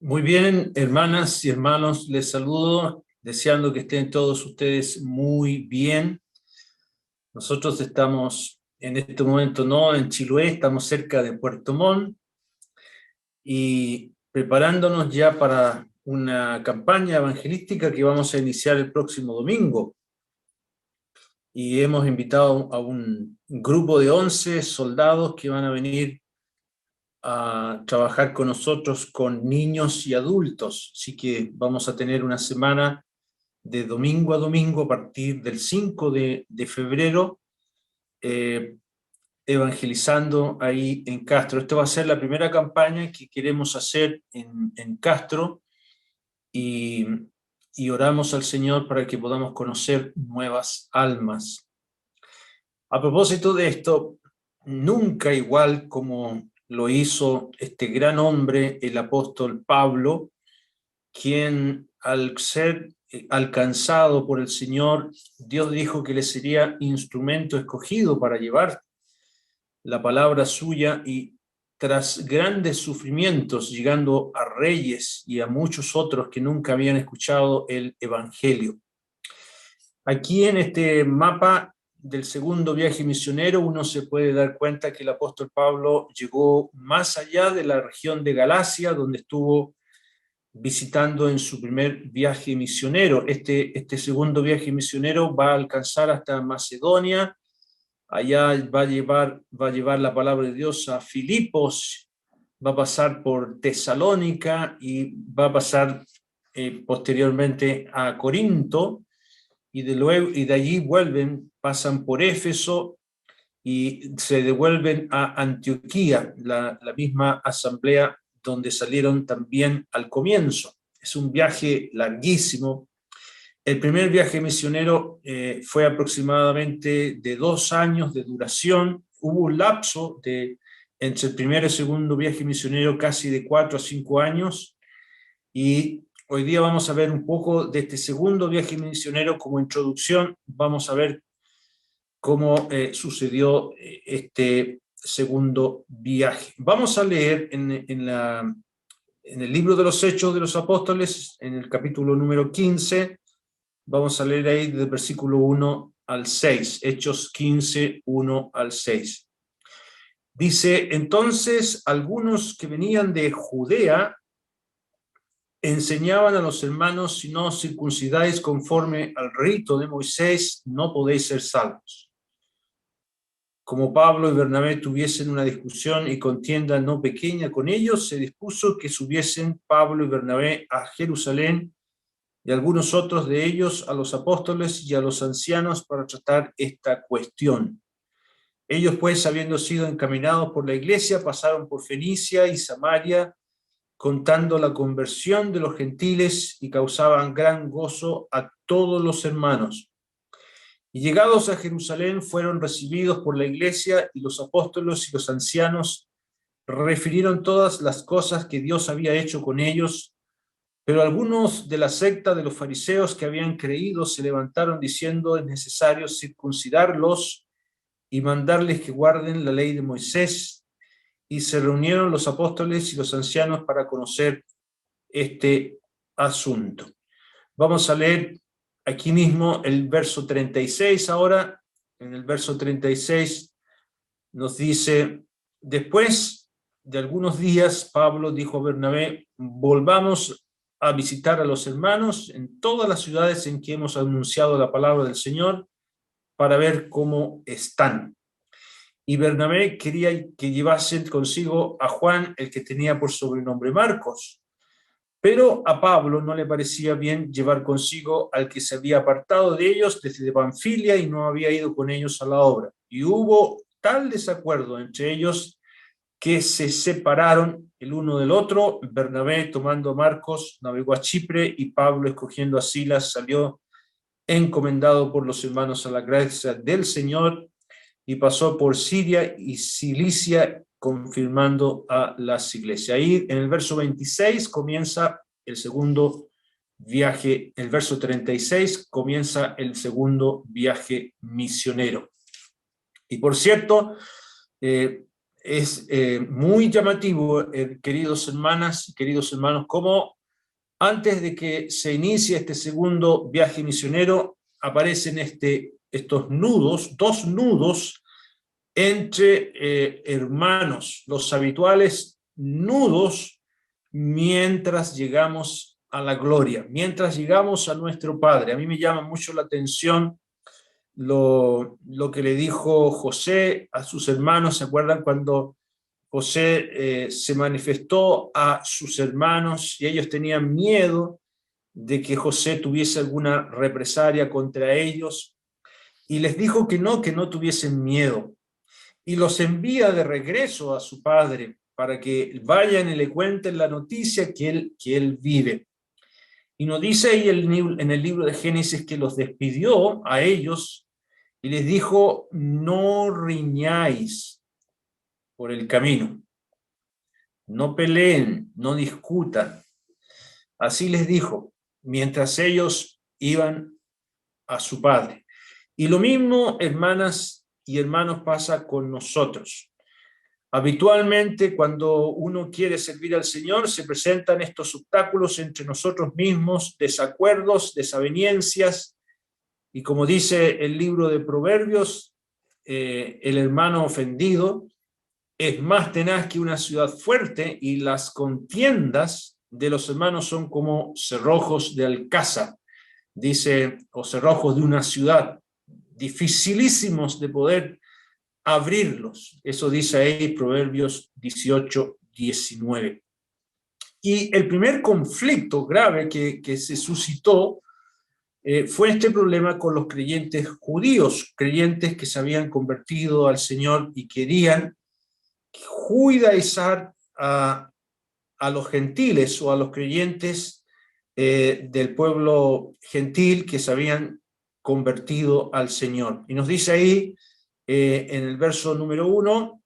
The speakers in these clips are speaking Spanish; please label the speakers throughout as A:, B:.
A: Muy bien, hermanas y hermanos, les saludo, deseando que estén todos ustedes muy bien. Nosotros estamos en este momento no en Chiloé, estamos cerca de Puerto Montt y preparándonos ya para una campaña evangelística que vamos a iniciar el próximo domingo. Y hemos invitado a un grupo de 11 soldados que van a venir a trabajar con nosotros con niños y adultos. Así que vamos a tener una semana de domingo a domingo a partir del 5 de febrero, evangelizando ahí en Castro. Esta va a ser la primera campaña que queremos hacer en Castro y, y oramos al Señor para que podamos conocer nuevas almas. A propósito de esto, nunca igual como lo hizo este gran hombre, el apóstol Pablo, quien al ser alcanzado por el Señor, Dios dijo que le sería instrumento escogido para llevar la palabra suya, y tras grandes sufrimientos, llegando a reyes y a muchos otros que nunca habían escuchado el Evangelio. Aquí en este mapa del segundo viaje misionero uno se puede dar cuenta que el apóstol Pablo llegó más allá de la región de Galacia, donde estuvo visitando en su primer viaje misionero. Este segundo viaje misionero va a alcanzar hasta Macedonia, allá va a llevar la palabra de Dios a Filipos, va a pasar por Tesalónica y va a pasar posteriormente a Corinto, y de allí pasan por Éfeso y se devuelven a Antioquía, la misma asamblea donde salieron también al comienzo. Es un viaje larguísimo. El primer viaje misionero fue aproximadamente de 2 años de duración. Hubo un lapso entre el primer y el segundo viaje misionero casi de 4 a 5 años, y hoy día vamos a ver un poco de este segundo viaje misionero. Como introducción vamos a ver cómo sucedió este segundo viaje. Vamos a leer en el libro de los Hechos de los Apóstoles, en el capítulo número 15, vamos a leer ahí del versículo 1 al 6, Hechos 15, 1 al 6. Dice: entonces algunos que venían de Judea enseñaban a los hermanos: si no os circuncidáis conforme al rito de Moisés, no podéis ser salvos. Como Pablo y Bernabé tuviesen una discusión y contienda no pequeña con ellos, se dispuso que subiesen Pablo y Bernabé a Jerusalén, y algunos otros de ellos a los apóstoles y a los ancianos, para tratar esta cuestión. Ellos pues, habiendo sido encaminados por la iglesia, pasaron por Fenicia y Samaria, contando la conversión de los gentiles, y causaban gran gozo a todos los hermanos. Y llegados a Jerusalén, fueron recibidos por la iglesia, y los apóstoles y los ancianos refirieron todas las cosas que Dios había hecho con ellos. Pero algunos de la secta de los fariseos que habían creído se levantaron diciendo: es necesario circuncidarlos y mandarles que guarden la ley de Moisés. Y se reunieron los apóstoles y los ancianos para conocer este asunto. Vamos a leer aquí mismo el verso 36 ahora. En el verso 36 nos dice: después de algunos días, Pablo dijo a Bernabé: volvamos a visitar a los hermanos en todas las ciudades en que hemos anunciado la palabra del Señor, para ver cómo están. Y Bernabé quería que llevasen consigo a Juan, el que tenía por sobrenombre Marcos. Pero a Pablo no le parecía bien llevar consigo al que se había apartado de ellos desde Panfilia y no había ido con ellos a la obra. Y hubo tal desacuerdo entre ellos que se separaron el uno del otro. Bernabé, tomando a Marcos, navegó a Chipre, y Pablo, escogiendo a Silas, salió encomendado por los hermanos a la gracia del Señor, y pasó por Siria y Cilicia, confirmando a las iglesias. Ahí en el verso 26 comienza el segundo viaje, el verso 36 comienza el segundo viaje misionero. Y por cierto, es muy llamativo, queridos hermanas y queridos hermanos, cómo antes de que se inicie este segundo viaje misionero, aparecen estos nudos, dos nudos entre hermanos, los habituales nudos mientras llegamos a la gloria, mientras llegamos a nuestro Padre. A mí me llama mucho la atención lo que le dijo José a sus hermanos. ¿Se acuerdan cuando José se manifestó a sus hermanos y ellos tenían miedo de que José tuviese alguna represalia contra ellos? Y les dijo que no tuviesen miedo. Y los envía de regreso a su padre para que vayan y le cuenten la noticia que él vive. Y nos dice ahí en el libro de Génesis que los despidió a ellos y les dijo: no riñáis por el camino, no peleen, no discutan. Así les dijo, mientras ellos iban a su padre. Y lo mismo, hermanas y hermanos, pasa con nosotros. Habitualmente, cuando uno quiere servir al Señor, se presentan estos obstáculos entre nosotros mismos, desacuerdos, desavenencias, y como dice el libro de Proverbios, el hermano ofendido es más tenaz que una ciudad fuerte, y las contiendas de los hermanos son como cerrojos de alcázar, dice, o cerrojos de una ciudad, dificilísimos de poder abrirlos. Eso dice ahí Proverbios 18-19. Y el primer conflicto grave que se suscitó fue este problema con los creyentes judíos, creyentes que se habían convertido al Señor y querían judaizar a los gentiles o a los creyentes del pueblo gentil que se habían convertido al Señor. Y nos dice ahí, en el verso número 1,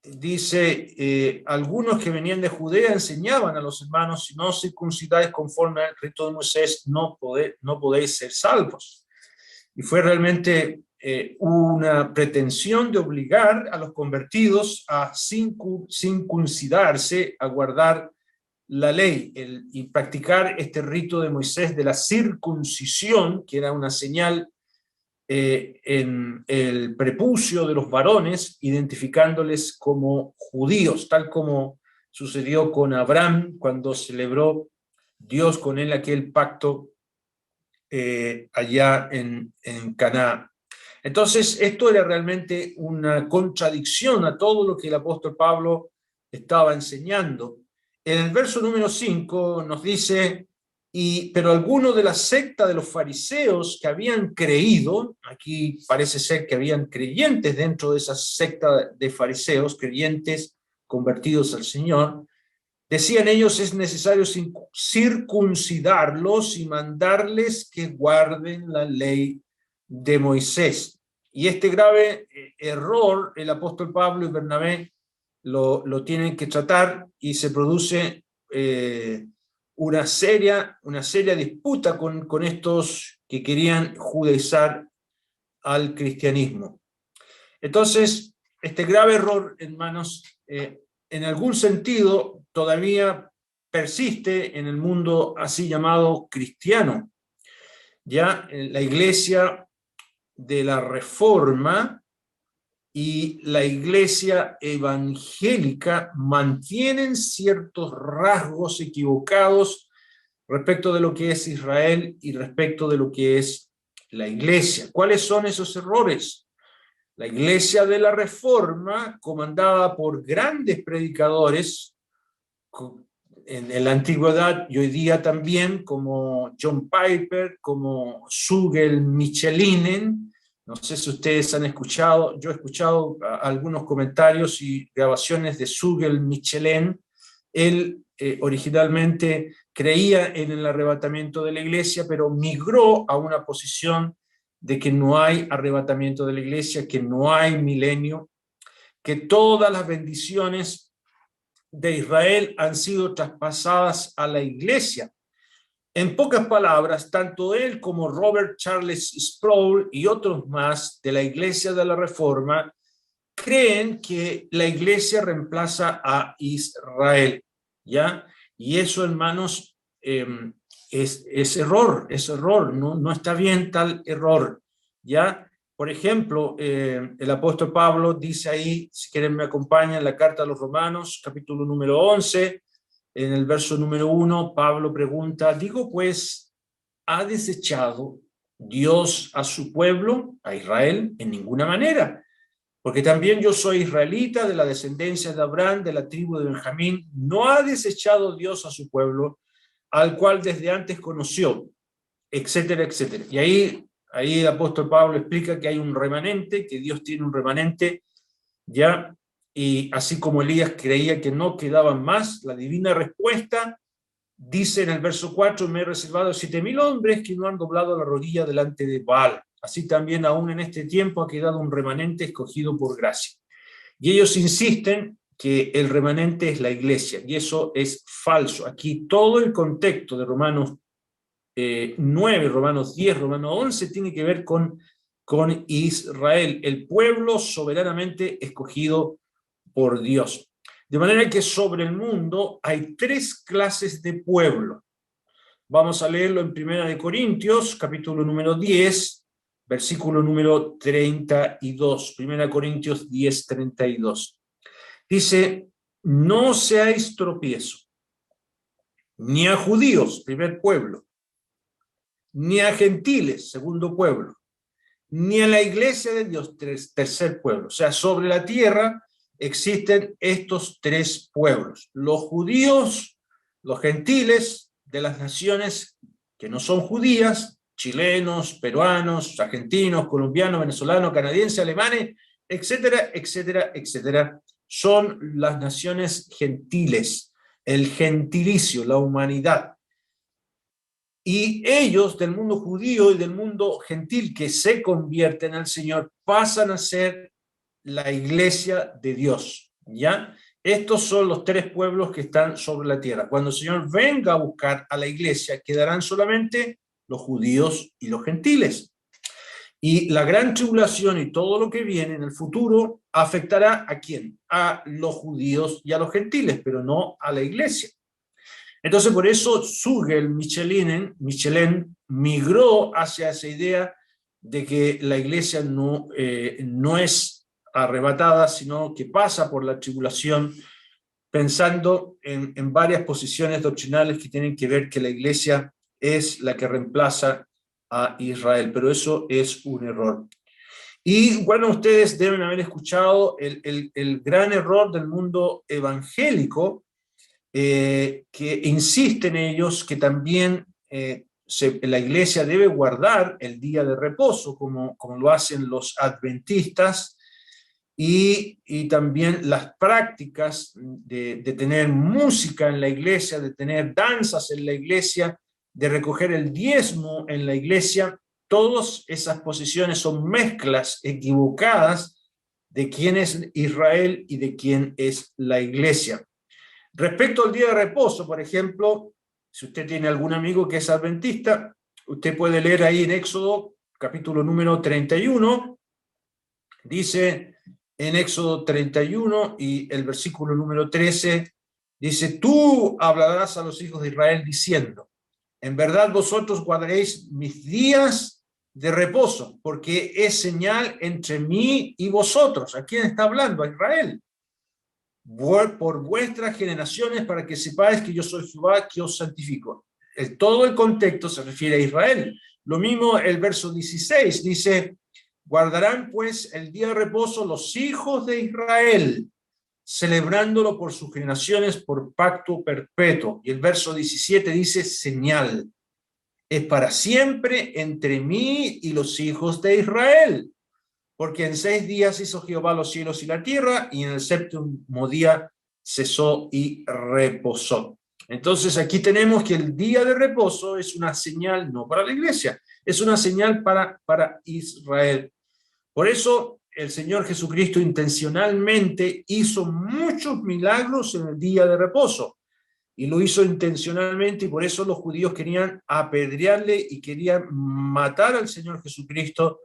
A: dice, algunos que venían de Judea enseñaban a los hermanos: si no circuncidáis conforme al rito de Moisés, no podéis ser salvos. Y fue realmente una pretensión de obligar a los convertidos a circuncidarse, a guardar la ley y practicar este rito de Moisés de la circuncisión, que era una señal en el prepucio de los varones, identificándoles como judíos, tal como sucedió con Abraham cuando celebró Dios con él aquel pacto allá en Canaán. Entonces, esto era realmente una contradicción a todo lo que el apóstol Pablo estaba enseñando. En el verso número 5 nos dice: pero algunos de la secta de los fariseos que habían creído, aquí parece ser que habían creyentes dentro de esa secta de fariseos, creyentes convertidos al Señor, decían ellos: es necesario circuncidarlos y mandarles que guarden la ley de Moisés. Y este grave error el apóstol Pablo y Bernabé lo tienen que tratar, y se produce una seria disputa con estos que querían judaizar al cristianismo. Entonces, este grave error, hermanos, en algún sentido todavía persiste en el mundo así llamado cristiano. Ya la iglesia de la Reforma y la iglesia evangélica mantienen ciertos rasgos equivocados respecto de lo que es Israel y respecto de lo que es la iglesia. ¿Cuáles son esos errores? La iglesia de la Reforma, comandada por grandes predicadores en la antigüedad y hoy día también, como John Piper, como Zugel Michelinen. No sé si ustedes han escuchado, yo he escuchado algunos comentarios y grabaciones de Zugel Michelin. Él originalmente creía en el arrebatamiento de la iglesia, pero migró a una posición de que no hay arrebatamiento de la iglesia, que no hay milenio, que todas las bendiciones de Israel han sido traspasadas a la iglesia. En pocas palabras, tanto él como Robert Charles Sproul y otros más de la iglesia de la Reforma creen que la iglesia reemplaza a Israel, ¿ya? Y eso, hermanos, es error, no está bien tal error, ¿ya? Por ejemplo, el apóstol Pablo dice ahí, si quieren me acompañan, en la carta a los Romanos, capítulo número 11, en el verso número 1, Pablo pregunta, digo pues, ¿ha desechado Dios a su pueblo, a Israel? En ninguna manera. Porque también yo soy israelita de la descendencia de Abraham, de la tribu de Benjamín. No ha desechado Dios a su pueblo, al cual desde antes conoció, etcétera, etcétera. Y ahí el apóstol Pablo explica que hay un remanente, que Dios tiene un remanente, ya, y así como Elías creía que no quedaban más, la divina respuesta dice en el verso 4, me he reservado 7,000 hombres que no han doblado la rodilla delante de Baal. Así también aún en este tiempo ha quedado un remanente escogido por gracia. Y ellos insisten que el remanente es la iglesia, y eso es falso. Aquí todo el contexto de Romanos 9, Romanos 10, Romanos 11 tiene que ver con Israel, el pueblo soberanamente escogido por Dios. De manera que sobre el mundo hay 3 clases de pueblo. Vamos a leerlo en 1 Corintios, capítulo número 10, versículo número 32. 1 Corintios 10, 32. Dice, no seáis tropiezo, ni a judíos, primer pueblo, ni a gentiles, segundo pueblo, ni a la iglesia de Dios, tercer pueblo. O sea, sobre la tierra existen estos 3 pueblos. Los judíos, los gentiles de las naciones que no son judías, chilenos, peruanos, argentinos, colombianos, venezolanos, canadienses, alemanes, etcétera, etcétera, etcétera, son las naciones gentiles, el gentilicio, la humanidad. Y ellos del mundo judío y del mundo gentil que se convierten al Señor pasan a ser la iglesia de Dios, ¿ya? Estos son los 3 pueblos que están sobre la tierra. Cuando el Señor venga a buscar a la iglesia, quedarán solamente los judíos y los gentiles. Y la gran tribulación y todo lo que viene en el futuro afectará ¿a quién? A los judíos y a los gentiles, pero no a la iglesia. Entonces, por eso Zurgel Michelin migró hacia esa idea de que la iglesia no es arrebatada, sino que pasa por la tribulación, pensando en varias posiciones doctrinales que tienen que ver que la iglesia es la que reemplaza a Israel, pero eso es un error. Y bueno, ustedes deben haber escuchado el gran error del mundo evangélico, que insisten ellos que también la iglesia debe guardar el día de reposo, como lo hacen los adventistas, y también las prácticas de tener música en la iglesia, de tener danzas en la iglesia, de recoger el diezmo en la iglesia. Todas esas posiciones son mezclas equivocadas de quién es Israel y de quién es la iglesia. Respecto al día de reposo, por ejemplo, si usted tiene algún amigo que es adventista, usted puede leer ahí en Éxodo, capítulo número 31, dice en Éxodo 31 y el versículo número 13, dice, tú hablarás a los hijos de Israel diciendo, en verdad vosotros guardaréis mis días de reposo, porque es señal entre mí y vosotros. ¿A quién está hablando? A Israel. Por vuestras generaciones, para que sepáis que yo soy Jehová, que os santifico. Todo el contexto se refiere a Israel. Lo mismo el verso 16 dice, guardarán pues el día de reposo los hijos de Israel, celebrándolo por sus generaciones por pacto perpetuo. Y el verso 17 dice, señal, es para siempre entre mí y los hijos de Israel. Porque en 6 días hizo Jehová los cielos y la tierra, y en el 7º día cesó y reposó. Entonces aquí tenemos que el día de reposo es una señal, no para la iglesia, es una señal para Israel. Por eso el Señor Jesucristo intencionalmente hizo muchos milagros en el día de reposo, y lo hizo intencionalmente, y por eso los judíos querían apedrearle y querían matar al Señor Jesucristo,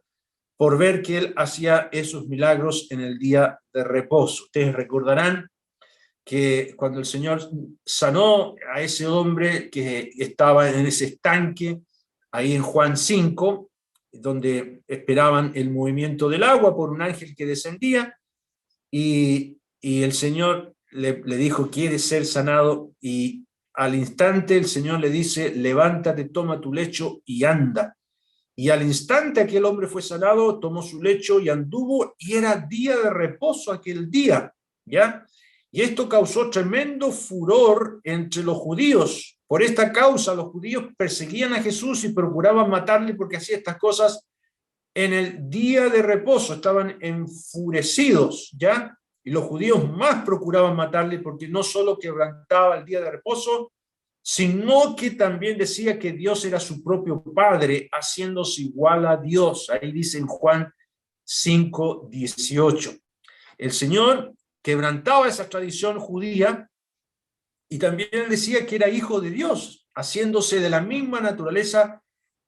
A: por ver que él hacía esos milagros en el día de reposo. Ustedes recordarán que cuando el Señor sanó a ese hombre que estaba en ese estanque, ahí en Juan 5, donde esperaban el movimiento del agua por un ángel que descendía, y el Señor le dijo, ¿quieres ser sanado? Y al instante el Señor le dice, levántate, toma tu lecho y anda. Y al instante aquel hombre fue sanado, tomó su lecho y anduvo, y era día de reposo aquel día, ¿ya? Y esto causó tremendo furor entre los judíos. Por esta causa los judíos perseguían a Jesús y procuraban matarle porque hacía estas cosas en el día de reposo. Estaban enfurecidos, ¿ya? Y los judíos más procuraban matarle porque no solo quebrantaba el día de reposo, sino que también decía que Dios era su propio Padre, haciéndose igual a Dios. Ahí dice en Juan 5:18. El Señor quebrantaba esa tradición judía y también decía que era hijo de Dios, haciéndose de la misma naturaleza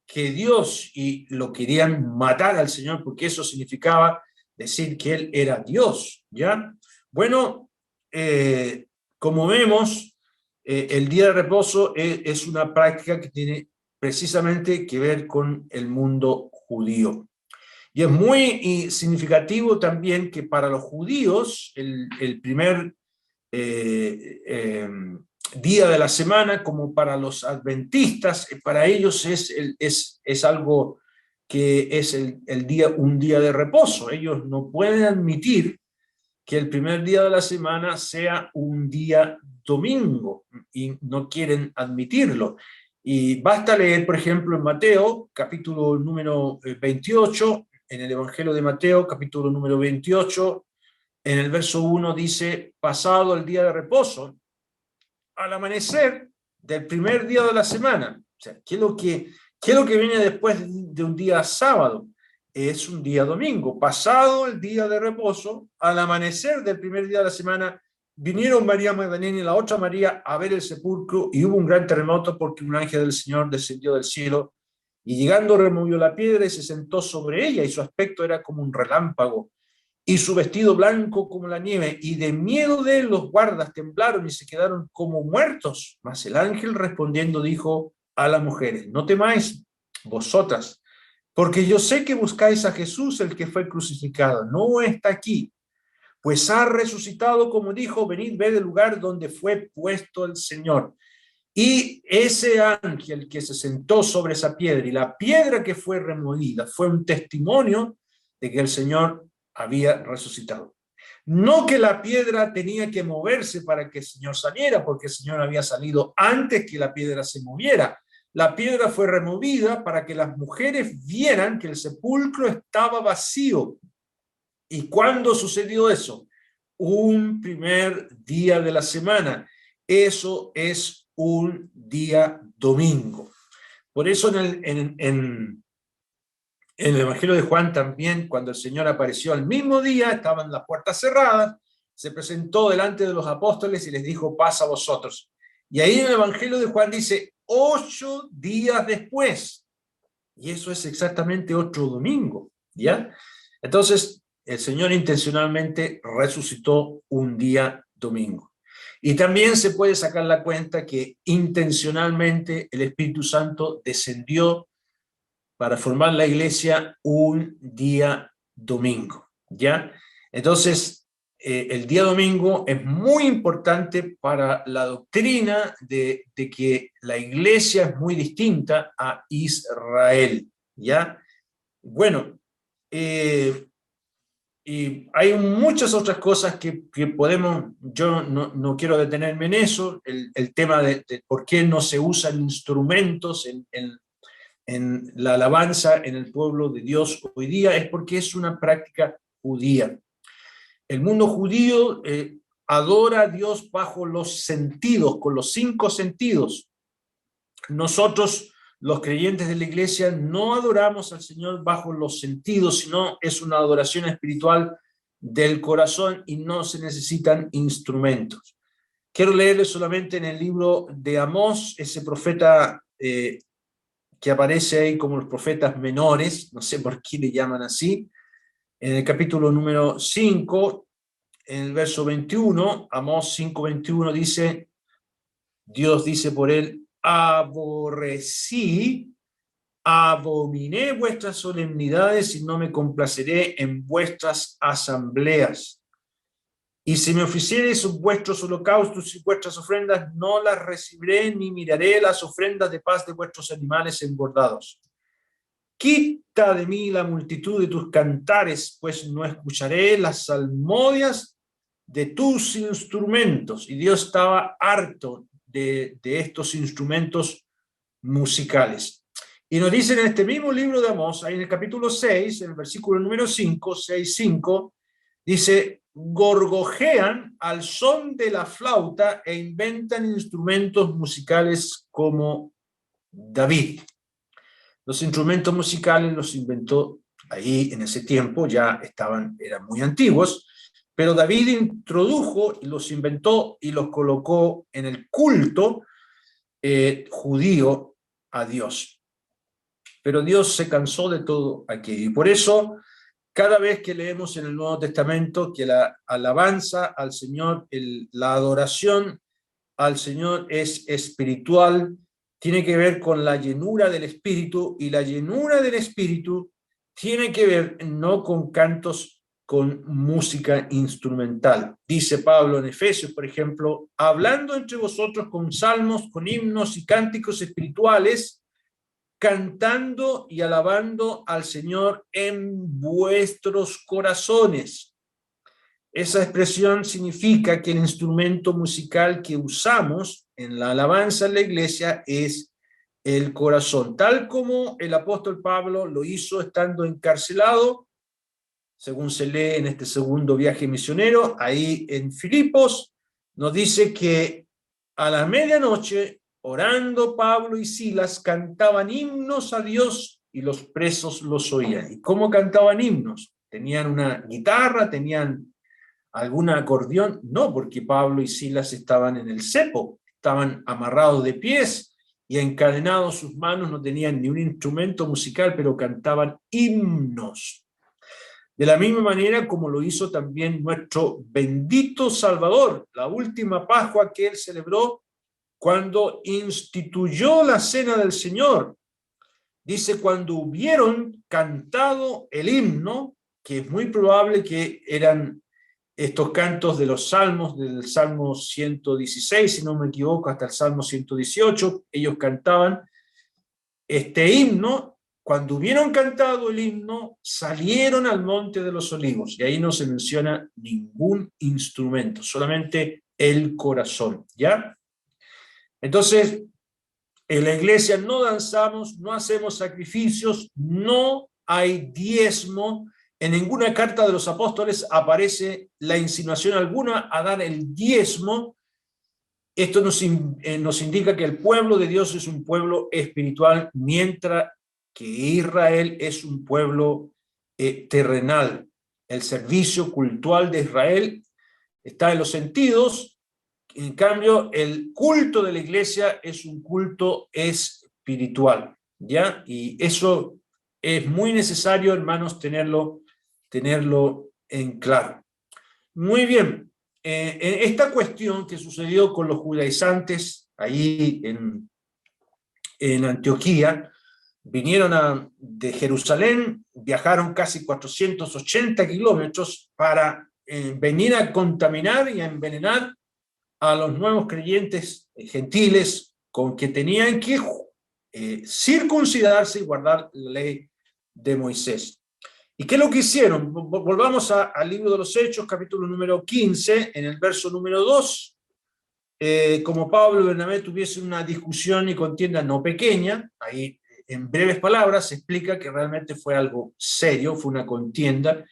A: que Dios, y lo querían matar al Señor porque eso significaba decir que Él era Dios, ¿ya? Bueno, como vemos, el día de reposo es una práctica que tiene precisamente que ver con el mundo judío. Y es muy significativo también que para los judíos el primer día de la semana, como para los adventistas, para ellos es algo que es un día de reposo. Ellos no pueden admitir que el primer día de la semana sea un día domingo, y no quieren admitirlo. Y basta leer, por ejemplo, en Mateo, capítulo número 28, en el Evangelio de Mateo, capítulo número 28, en el verso 1 dice, pasado el día de reposo, al amanecer del primer día de la semana. O sea, ¿qué es lo que viene después de un día sábado? Es un día domingo. Pasado el día de reposo, al amanecer del primer día de la semana, vinieron María Magdalena y la otra María a ver el sepulcro, y hubo un gran terremoto porque un ángel del Señor descendió del cielo y llegando removió la piedra y se sentó sobre ella, y su aspecto era como un relámpago y su vestido blanco como la nieve, y de miedo de él los guardas temblaron y se quedaron como muertos. Mas el ángel respondiendo dijo a las mujeres, no temáis vosotras, porque yo sé que buscáis a Jesús, el que fue crucificado. No está aquí, pues ha resucitado, como dijo, venid, ved el lugar donde fue puesto el Señor. Y ese ángel que se sentó sobre esa piedra y la piedra que fue removida fue un testimonio de que el Señor había resucitado. No que la piedra tenía que moverse para que el Señor saliera, porque el Señor había salido antes que la piedra se moviera. La piedra fue removida para que las mujeres vieran que el sepulcro estaba vacío. ¿Y cuándo sucedió eso? Un primer día de la semana. Eso es un día domingo. Por eso en el Evangelio de Juan también, cuando el Señor apareció al mismo día, estaban las puertas cerradas, se presentó delante de los apóstoles y les dijo, paz a vosotros. Y ahí en el Evangelio de Juan dice, 8 días después. Y eso es exactamente otro domingo, ¿ya? Entonces, el Señor intencionalmente resucitó un día domingo. Y también se puede sacar la cuenta que intencionalmente el Espíritu Santo descendió para formar la iglesia un día domingo, ¿ya? Entonces, el día domingo es muy importante para la doctrina de que la iglesia es muy distinta a Israel, ¿ya? Bueno, y hay muchas otras cosas que podemos, yo no quiero detenerme en eso, el tema de por qué no se usan instrumentos en la alabanza en el pueblo de Dios hoy día, es porque es una práctica judía. El mundo judío adora a Dios bajo los sentidos, con los 5 sentidos. Nosotros, los creyentes de la iglesia, no adoramos al Señor bajo los sentidos, sino es una adoración espiritual del corazón y no se necesitan instrumentos. Quiero leerles solamente en el libro de Amós, ese profeta que aparece ahí como los profetas menores, no sé por qué le llaman así, en el capítulo número 5, en el verso 21, Amós 5:21 dice, Dios dice por él, abominé vuestras solemnidades y no me complaceré en vuestras asambleas. Y si me ofreciereis vuestros holocaustos y vuestras ofrendas, no las recibiré, ni miraré las ofrendas de paz de vuestros animales engordados. Quita de mí la multitud de tus cantares, pues no escucharé las salmodias de tus instrumentos. Y Dios estaba harto de estos instrumentos musicales. Y nos dice en este mismo libro de Amós, ahí en el capítulo 6, en el versículo número 5, 6:5, dice, gorgojean al son de la flauta e inventan instrumentos musicales como David. Los instrumentos musicales los inventó ahí en ese tiempo, ya eran muy antiguos, pero David introdujo y los inventó y los colocó en el culto judío a Dios. Pero Dios se cansó de todo aquello. Y por eso, cada vez que leemos en el Nuevo Testamento que la alabanza al Señor, la adoración al Señor es espiritual, tiene que ver con la llenura del Espíritu, y la llenura del Espíritu tiene que ver no con cantos, con música instrumental. Dice Pablo en Efesios, por ejemplo, hablando entre vosotros con salmos, con himnos y cánticos espirituales, cantando y alabando al Señor en vuestros corazones. Esa expresión significa que el instrumento musical que usamos en la alabanza en la iglesia es el corazón, tal como el apóstol Pablo lo hizo estando encarcelado, según se lee en este segundo viaje misionero, ahí en Filipos, nos dice que a la medianoche, orando Pablo y Silas, cantaban himnos a Dios y los presos los oían. ¿Y cómo cantaban himnos? ¿Tenían una guitarra? ¿Tenían algún acordeón? No, porque Pablo y Silas estaban en el cepo, estaban amarrados de pies y encadenados sus manos, no tenían ni un instrumento musical, pero cantaban himnos. De la misma manera como lo hizo también nuestro bendito Salvador, la última Pascua que él celebró cuando instituyó la cena del Señor. Dice, cuando hubieron cantado el himno, que es muy probable que eran estos cantos de los salmos, del Salmo 116, si no me equivoco, hasta el Salmo 118, ellos cantaban este himno. Cuando hubieron cantado el himno, salieron al monte de los olivos, y ahí no se menciona ningún instrumento, solamente el corazón, ¿ya? Entonces, en la iglesia no danzamos, no hacemos sacrificios, no hay diezmo. En ninguna carta de los apóstoles aparece la insinuación alguna a dar el diezmo. Esto nos indica que el pueblo de Dios es un pueblo espiritual, mientras que Israel es un pueblo terrenal. El servicio cultual de Israel está en los sentidos. En cambio, el culto de la iglesia es un culto espiritual, ¿ya? Y eso es muy necesario, hermanos, tenerlo en claro. Muy bien. Esta cuestión que sucedió con los judaizantes ahí en Antioquía, vinieron de Jerusalén, viajaron casi 480 kilómetros para venir a contaminar y a envenenar a los nuevos creyentes gentiles, con que tenían que circuncidarse y guardar la ley de Moisés. ¿Y qué es lo que hicieron? Volvamos al libro de los Hechos, capítulo número 15, en el verso número 2. Como Pablo y Bernabé tuviesen una discusión y contienda no pequeña, ahí en breves palabras se explica que realmente fue algo serio, fue una contienda.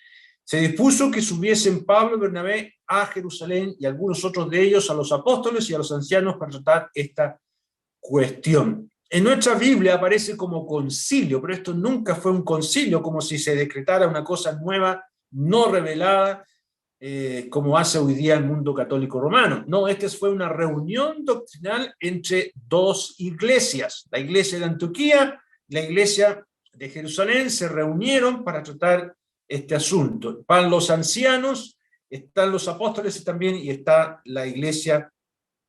A: Se dispuso que subiesen Pablo y Bernabé a Jerusalén y algunos otros de ellos a los apóstoles y a los ancianos para tratar esta cuestión. En nuestra Biblia aparece como concilio, pero esto nunca fue un concilio, como si se decretara una cosa nueva, no revelada, como hace hoy día el mundo católico romano. No, esta fue una reunión doctrinal entre dos iglesias, la iglesia de Antioquía la iglesia de Jerusalén se reunieron para tratar este asunto. Están los ancianos, están los apóstoles también, y está la iglesia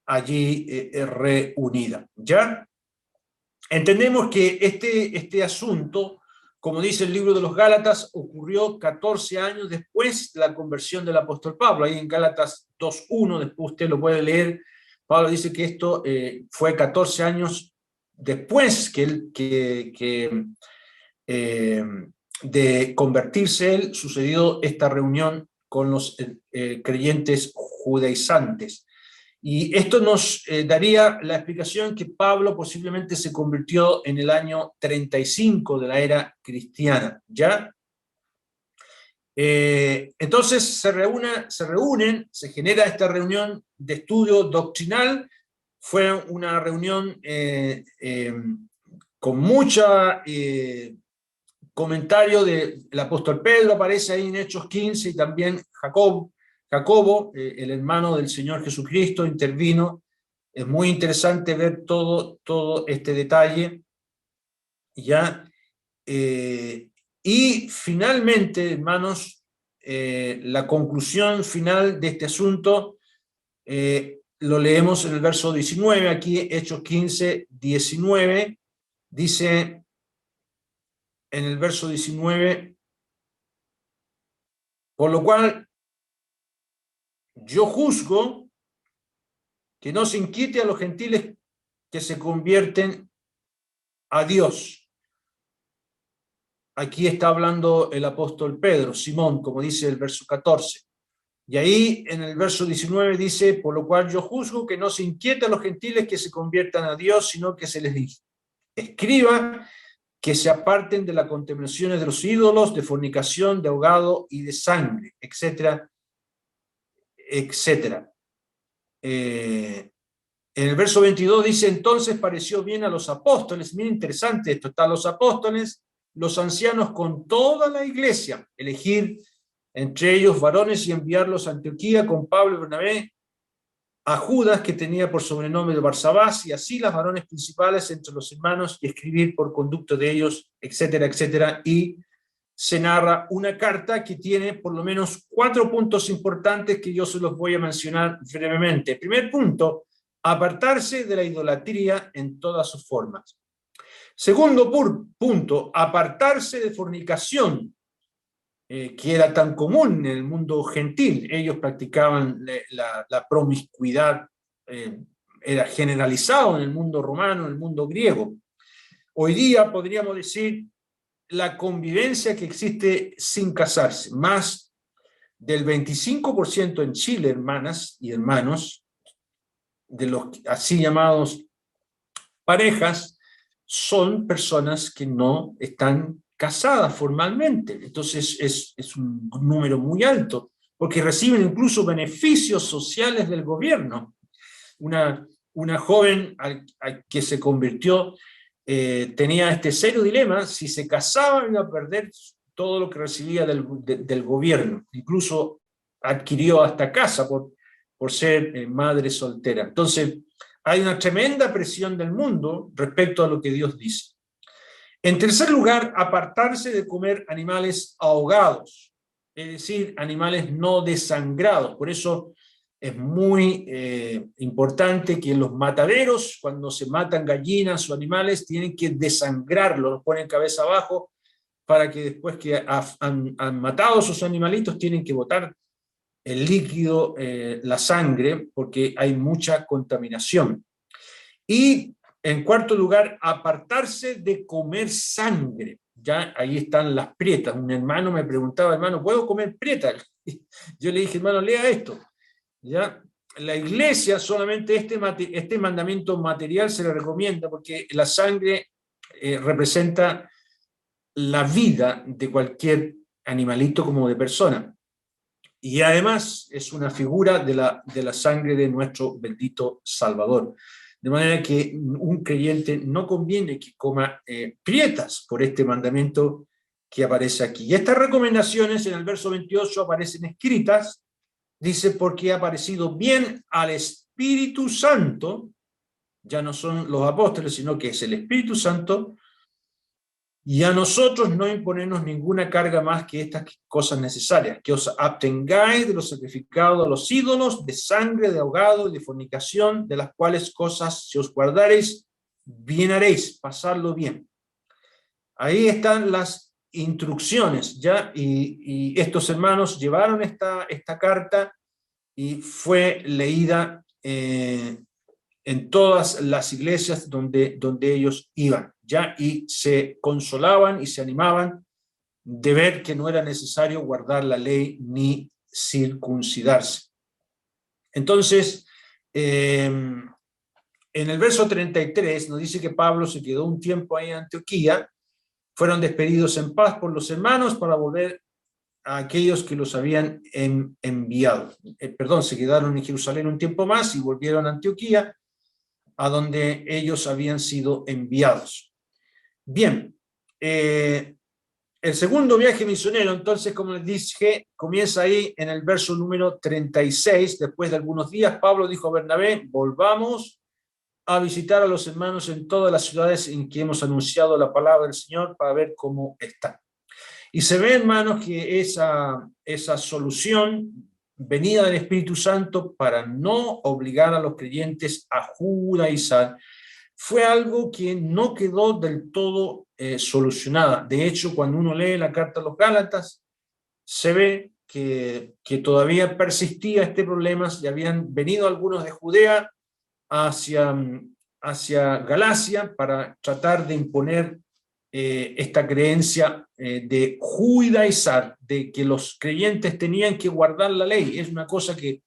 A: allí reunida. ¿Ya? Entendemos que este asunto, como dice el libro de los Gálatas, ocurrió 14 años después de la conversión del apóstol Pablo. Ahí en Gálatas 2:1, después usted lo puede leer, Pablo dice que esto fue 14 años después de convertirse él, sucedió esta reunión con los creyentes judaizantes. Y esto nos daría la explicación que Pablo posiblemente se convirtió en el año 35 de la era cristiana, ¿ya? Entonces se reúnen, se genera esta reunión de estudio doctrinal. Fue una reunión con mucha comentario del apóstol Pedro, aparece ahí en Hechos 15, y también Jacobo, el hermano del Señor Jesucristo, intervino. Es muy interesante ver todo este detalle, ¿ya? Y finalmente, hermanos, la conclusión final de este asunto lo leemos en el verso 19, aquí Hechos 15, 19, dice en el verso 19, por lo cual yo juzgo que no se inquiete a los gentiles que se convierten a Dios. Aquí está hablando el apóstol Pedro, Simón, como dice el verso 14. Y ahí en el verso 19 dice, por lo cual yo juzgo que no se inquiete a los gentiles que se conviertan a Dios, sino que se les escriba que se aparten de las contaminaciones de los ídolos, de fornicación, de ahogado y de sangre, etcétera, etcétera. En el verso 22 dice, entonces pareció bien a los apóstoles, bien interesante esto, están los apóstoles, los ancianos con toda la iglesia, elegir entre ellos varones y enviarlos a Antioquía con Pablo y Bernabé, a Judas, que tenía por sobrenombre de Barsabás, y así las varones principales entre los hermanos, y escribir por conducto de ellos, etcétera, etcétera. Y se narra una carta que tiene por lo menos 4 puntos importantes que yo se los voy a mencionar brevemente. Primer punto, apartarse de la idolatría en todas sus formas. Segundo punto, apartarse de fornicación, que era tan común en el mundo gentil. Ellos practicaban la promiscuidad, era generalizado en el mundo romano, en el mundo griego. Hoy día podríamos decir la convivencia que existe sin casarse. Más del 25% en Chile, hermanas y hermanos, de los así llamados parejas, son personas que no están casadas formalmente. Entonces es un número muy alto, porque reciben incluso beneficios sociales del gobierno. Una joven que se convirtió tenía este serio dilema: si se casaba iba a perder todo lo que recibía del gobierno. Incluso adquirió hasta casa por ser madre soltera. Entonces hay una tremenda presión del mundo respecto a lo que Dios dice. En tercer lugar, apartarse de comer animales ahogados, es decir, animales no desangrados. Por eso es muy importante que en los mataderos, cuando se matan gallinas o animales, tienen que desangrarlos, los ponen cabeza abajo, para que después que han matado a sus animalitos tienen que botar el líquido, la sangre, porque hay mucha contaminación. Y en cuarto lugar, apartarse de comer sangre. Ya ahí están las prietas. Un hermano me preguntaba, hermano, ¿puedo comer prieta? Yo le dije, hermano, lea esto. ¿Ya? La iglesia solamente este mandamiento material se le recomienda porque la sangre representa la vida de cualquier animalito como de persona. Y además es una figura de la sangre de nuestro bendito Salvador. De manera que un creyente no conviene que coma prietas por este mandamiento que aparece aquí. Y estas recomendaciones en el verso 28 aparecen escritas. Dice, porque ha parecido bien al Espíritu Santo, ya no son los apóstoles, sino que es el Espíritu Santo, y a nosotros no imponernos ninguna carga más que estas cosas necesarias, que os abstengáis de los sacrificados a los ídolos, de sangre, de ahogado y de fornicación, de las cuales cosas si os guardareis, bien haréis, pasarlo bien. Ahí están las instrucciones, ¿ya? Y estos hermanos llevaron esta carta y fue leída en todas las iglesias donde ellos iban, ¿ya? Y se consolaban y se animaban de ver que no era necesario guardar la ley ni circuncidarse. Entonces, en el verso 33 nos dice que Pablo se quedó un tiempo ahí en Antioquía, fueron despedidos en paz por los hermanos para volver a aquellos que los habían enviado. Se quedaron en Jerusalén un tiempo más y volvieron a Antioquía, a donde ellos habían sido enviados. Bien, el segundo viaje misionero, entonces, como les dije, comienza ahí en el verso número 36. Después de algunos días, Pablo dijo a Bernabé: volvamos a visitar a los hermanos en todas las ciudades en que hemos anunciado la palabra del Señor para ver cómo están. Y se ve, hermanos, que esa solución venida del Espíritu Santo para no obligar a los creyentes a judaizar fue algo que no quedó del todo solucionada. De hecho, cuando uno lee la carta a los Gálatas, se ve que todavía persistía este problema, y habían venido algunos de Judea hacia Galacia para tratar de imponer esta creencia de judaizar, de que los creyentes tenían que guardar la ley. Es una cosa que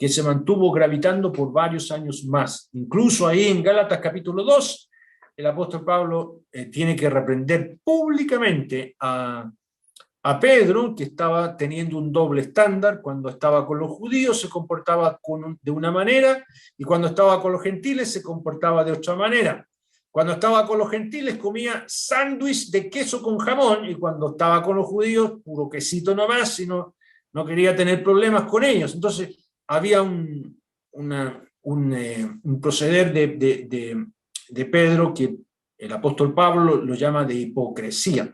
A: se mantuvo gravitando por varios años más. Incluso ahí en Gálatas capítulo 2, el apóstol Pablo tiene que reprender públicamente a Pedro, que estaba teniendo un doble estándar. Cuando estaba con los judíos se comportaba de una manera, y cuando estaba con los gentiles se comportaba de otra manera. Cuando estaba con los gentiles comía sándwich de queso con jamón, y cuando estaba con los judíos, puro quesito nomás, y no quería tener problemas con ellos. Entonces había un proceder de Pedro que el apóstol Pablo lo llama de hipocresía.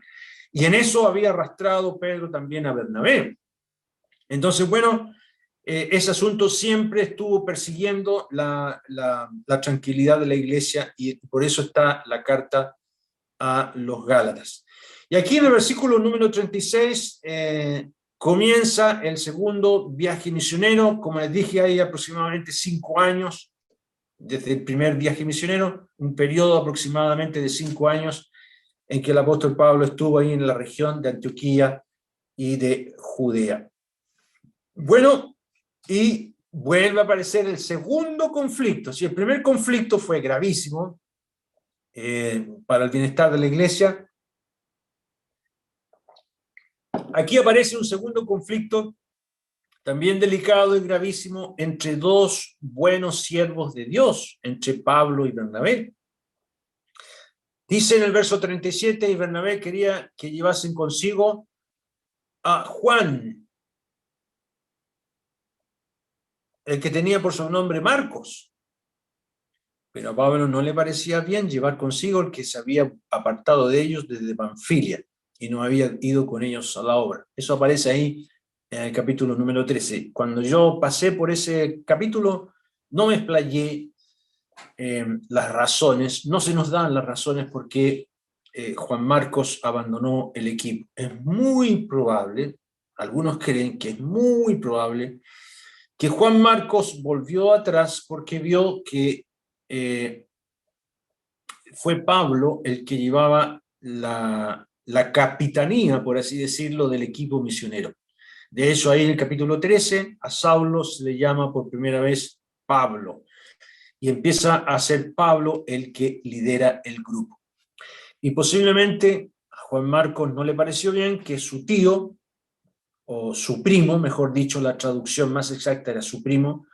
A: Y en eso había arrastrado Pedro también a Bernabé. Entonces, bueno, ese asunto siempre estuvo persiguiendo la tranquilidad de la iglesia, y por eso está la carta a los Gálatas. Y aquí en el versículo número 36 comienza el segundo viaje misionero. Como les dije, hay aproximadamente 5 años desde el primer viaje misionero, un periodo aproximadamente de 5 años en que el apóstol Pablo estuvo ahí en la región de Antioquía y de Judea. Bueno, y vuelve a aparecer el segundo conflicto. Si el primer conflicto fue gravísimo para el bienestar de la iglesia, aquí aparece un segundo conflicto también delicado y gravísimo entre dos buenos siervos de Dios, entre Pablo y Bernabé. Dice en el verso 37, y Bernabé quería que llevasen consigo a Juan, el que tenía por sobrenombre Marcos. Pero a Pablo no le parecía bien llevar consigo el que se había apartado de ellos desde Panfilia y no había ido con ellos a la obra. Eso aparece ahí en el capítulo número 13. Cuando yo pasé por ese capítulo, no me explayé las razones, no se nos dan las razones por qué Juan Marcos abandonó el equipo. Es muy probable, algunos creen que es muy probable, que Juan Marcos volvió atrás porque vio que fue Pablo el que llevaba la capitanía, por así decirlo, del equipo misionero. De hecho, ahí en el capítulo 13, a Saulo se le llama por primera vez Pablo, y empieza a ser Pablo el que lidera el grupo. Y posiblemente a Juan Marcos no le pareció bien que su tío, o su primo, mejor dicho, la traducción más exacta era su primo,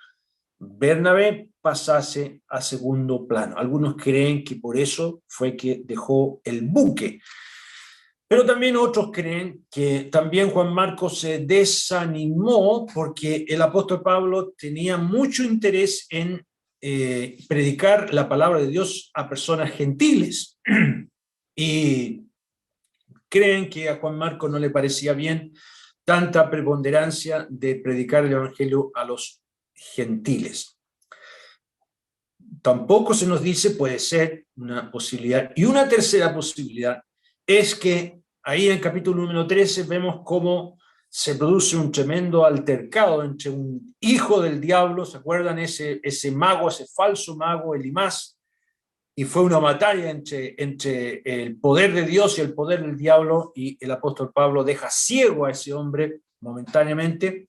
A: Bernabé, pasase a segundo plano. Algunos creen que por eso fue que dejó el buque. Pero también otros creen que también Juan Marcos se desanimó porque el apóstol Pablo tenía mucho interés en predicar la palabra de Dios a personas gentiles. Y creen que a Juan Marcos no le parecía bien tanta preponderancia de predicar el Evangelio a los gentiles. Tampoco se nos dice, puede ser una posibilidad. Y una tercera posibilidad es que ahí en el capítulo número 13 vemos cómo se produce un tremendo altercado entre un hijo del diablo, ¿se acuerdan? Ese mago, ese falso mago, Elimás, y fue una batalla entre el poder de Dios y el poder del diablo, y el apóstol Pablo deja ciego a ese hombre momentáneamente,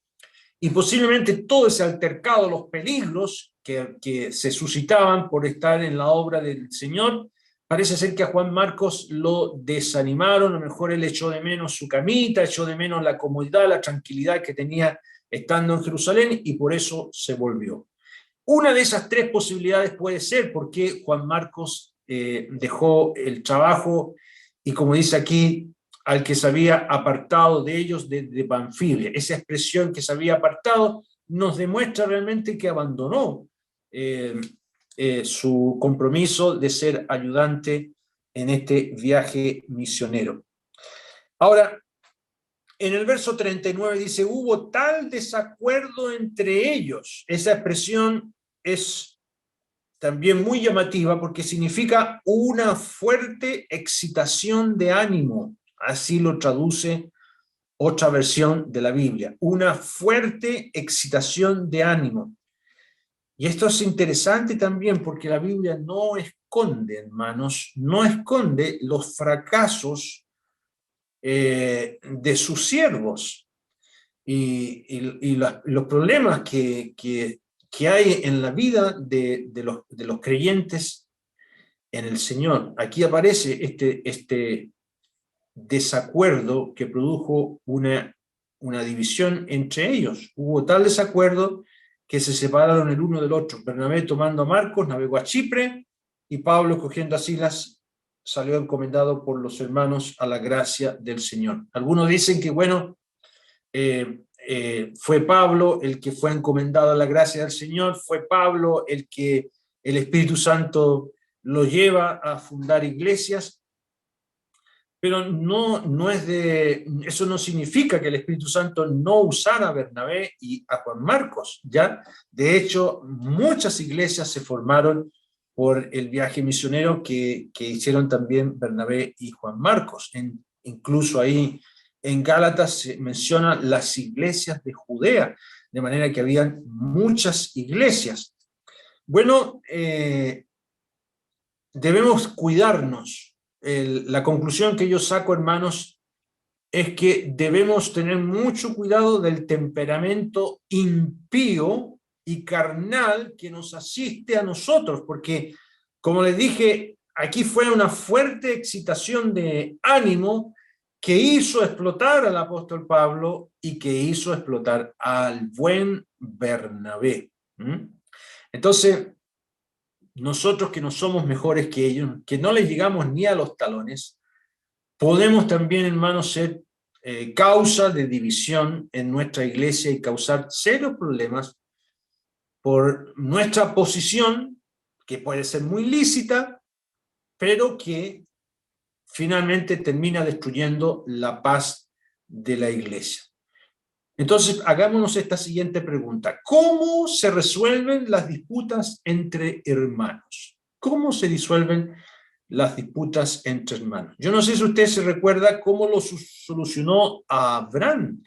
A: y posiblemente todo ese altercado, los peligros que se suscitaban por estar en la obra del Señor, parece ser que a Juan Marcos lo desanimaron. A lo mejor él echó de menos su camita, echó de menos la comodidad, la tranquilidad que tenía estando en Jerusalén, y por eso se volvió. Una de esas tres posibilidades puede ser porque Juan Marcos dejó el trabajo y, como dice aquí, al que se había apartado de ellos de Panfilia. Esa expresión que se había apartado nos demuestra realmente que abandonó su compromiso de ser ayudante en este viaje misionero. Ahora, en el verso 39 dice, hubo tal desacuerdo entre ellos. Esa expresión es también muy llamativa porque significa una fuerte excitación de ánimo. Así lo traduce otra versión de la Biblia. Una fuerte excitación de ánimo. Y esto es interesante también porque la Biblia no esconde, hermanos, no esconde los fracasos de sus siervos y los problemas que hay en la vida de los creyentes en el Señor. Aquí aparece este desacuerdo que produjo una división entre ellos. Hubo tal desacuerdo que se separaron el uno del otro. Bernabé, tomando a Marcos, navegó a Chipre, y Pablo, cogiendo a Silas, salió encomendado por los hermanos a la gracia del Señor. Algunos dicen que, bueno, fue Pablo el que fue encomendado a la gracia del Señor, fue Pablo el que el Espíritu Santo lo lleva a fundar iglesias, pero no es eso no significa que el Espíritu Santo no usara a Bernabé y a Juan Marcos, ¿ya? De hecho, muchas iglesias se formaron por el viaje misionero que hicieron también Bernabé y Juan Marcos. Incluso ahí en Gálatas se mencionan las iglesias de Judea, de manera que habían muchas iglesias. Bueno, debemos cuidarnos. La conclusión que yo saco, hermanos, es que debemos tener mucho cuidado del temperamento impío y carnal que nos asiste a nosotros, porque, como les dije, aquí fue una fuerte excitación de ánimo que hizo explotar al apóstol Pablo y que hizo explotar al buen Bernabé. Entonces, nosotros que no somos mejores que ellos, que no les llegamos ni a los talones, podemos también, hermanos, ser causa de división en nuestra iglesia y causar serios problemas por nuestra posición, que puede ser muy lícita, pero que finalmente termina destruyendo la paz de la iglesia. Entonces, hagámonos esta siguiente pregunta. ¿Cómo se resuelven las disputas entre hermanos? ¿Cómo se disuelven las disputas entre hermanos? Yo no sé si usted se recuerda cómo lo solucionó a Abraham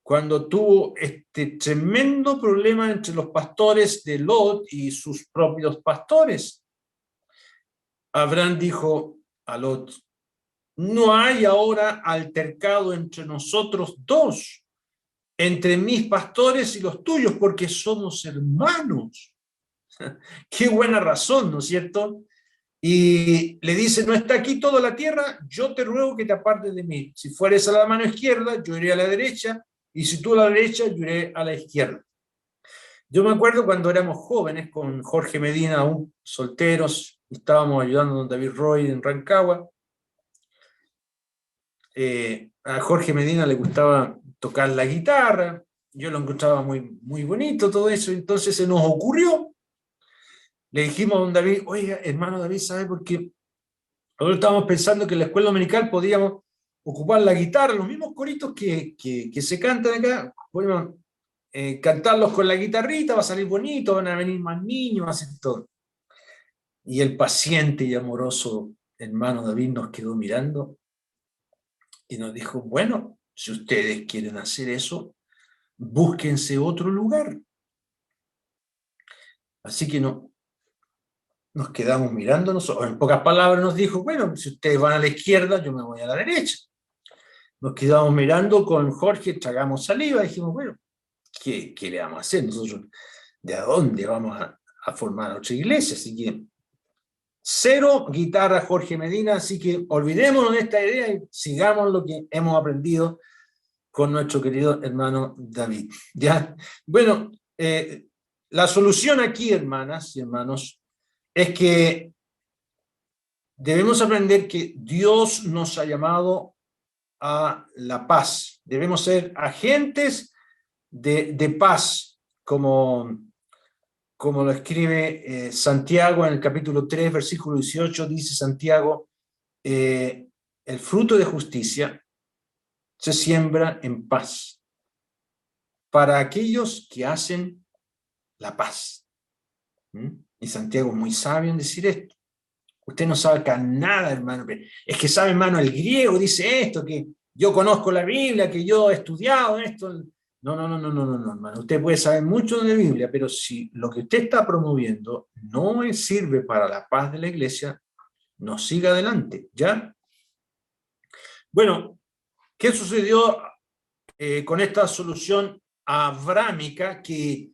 A: cuando tuvo este tremendo problema entre los pastores de Lot y sus propios pastores. Abraham dijo a Lot, no hay ahora altercado entre nosotros dos, entre mis pastores y los tuyos, porque somos hermanos. Qué buena razón, ¿no es cierto? Y le dice, no está aquí toda la tierra, yo te ruego que te apartes de mí. Si fueres a la mano izquierda, yo iré a la derecha, y si tú a la derecha, yo iré a la izquierda. Yo me acuerdo cuando éramos jóvenes, con Jorge Medina, aún solteros, estábamos ayudando a don David Roy en Rancagua. A Jorge Medina le gustaba tocar la guitarra, yo lo encontraba muy, muy bonito todo eso, entonces se nos ocurrió, le dijimos a don David, oiga, hermano David, ¿sabe por qué? Nosotros estábamos pensando que en la escuela dominical podíamos ocupar la guitarra, los mismos coritos que se cantan acá, podemos cantarlos con la guitarrita, va a salir bonito, van a venir más niños, hacen todo. Y el paciente y amoroso hermano David nos quedó mirando y nos dijo, bueno, si ustedes quieren hacer eso, búsquense otro lugar. Así que no, nos quedamos mirándonos, o en pocas palabras nos dijo, bueno, si ustedes van a la izquierda, yo me voy a la derecha. Nos quedamos mirando con Jorge, tragamos saliva, y dijimos, bueno, ¿qué le vamos a hacer? Nosotros, ¿de a dónde vamos a formar otra iglesia? Así que, cero guitarra Jorge Medina, así que olvidémonos de esta idea y sigamos lo que hemos aprendido con nuestro querido hermano David. ¿Ya? Bueno, la solución aquí, hermanas y hermanos, es que debemos aprender que Dios nos ha llamado a la paz. Debemos ser agentes de paz, como lo escribe Santiago en el capítulo 3, versículo 18, dice Santiago, el fruto de justicia se siembra en paz para aquellos que hacen la paz. Y Santiago es muy sabio en decir esto. Usted no sabe acá nada, hermano. Es que sabe, hermano, el griego dice esto, que yo conozco la Biblia, que yo he estudiado esto. No, hermano. Usted puede saber mucho de la Biblia, pero si lo que usted está promoviendo no sirve para la paz de la iglesia, no siga adelante, ¿ya? Bueno, ¿qué sucedió con esta solución abrámica que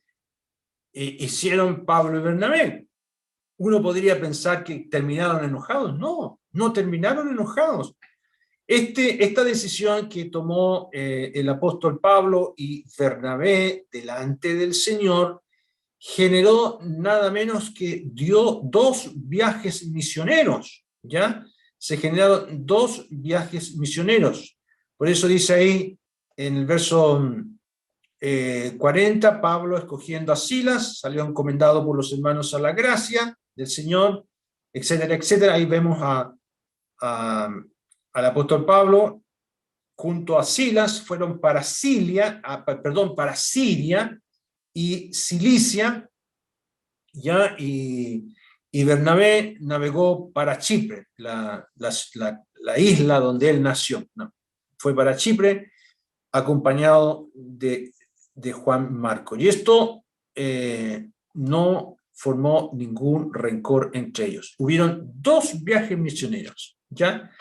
A: hicieron Pablo y Bernabé? Uno podría pensar que terminaron enojados. No, no terminaron enojados. Esta decisión que tomó el apóstol Pablo y Bernabé delante del Señor generó nada menos que dio 2 viajes misioneros, ¿ya? Se generaron 2 viajes misioneros. Por eso dice ahí en el verso 40, Pablo escogiendo a Silas, salió encomendado por los hermanos a la gracia del Señor, etcétera, etcétera. Ahí vemos al apóstol Pablo junto a Silas, fueron para para Siria y Cilicia, ¿ya? Y Bernabé navegó para Chipre, la isla donde él nació, ¿no? Fue para Chipre acompañado de Juan Marcos. Y esto no formó ningún rencor entre ellos. Hubieron 2 viajes misioneros, ¿ya?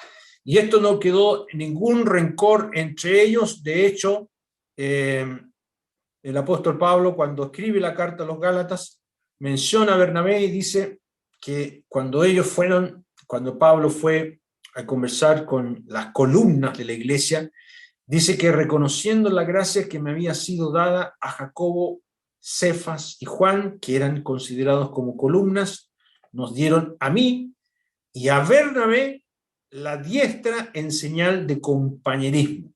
A: Y esto no quedó ningún rencor entre ellos. De hecho, el apóstol Pablo, cuando escribe la carta a los Gálatas, menciona a Bernabé y dice que cuando Pablo fue a conversar con las columnas de la iglesia, dice que reconociendo la gracia que me había sido dada a Jacobo, Cefas y Juan, que eran considerados como columnas, nos dieron a mí y a Bernabé la diestra en señal de compañerismo.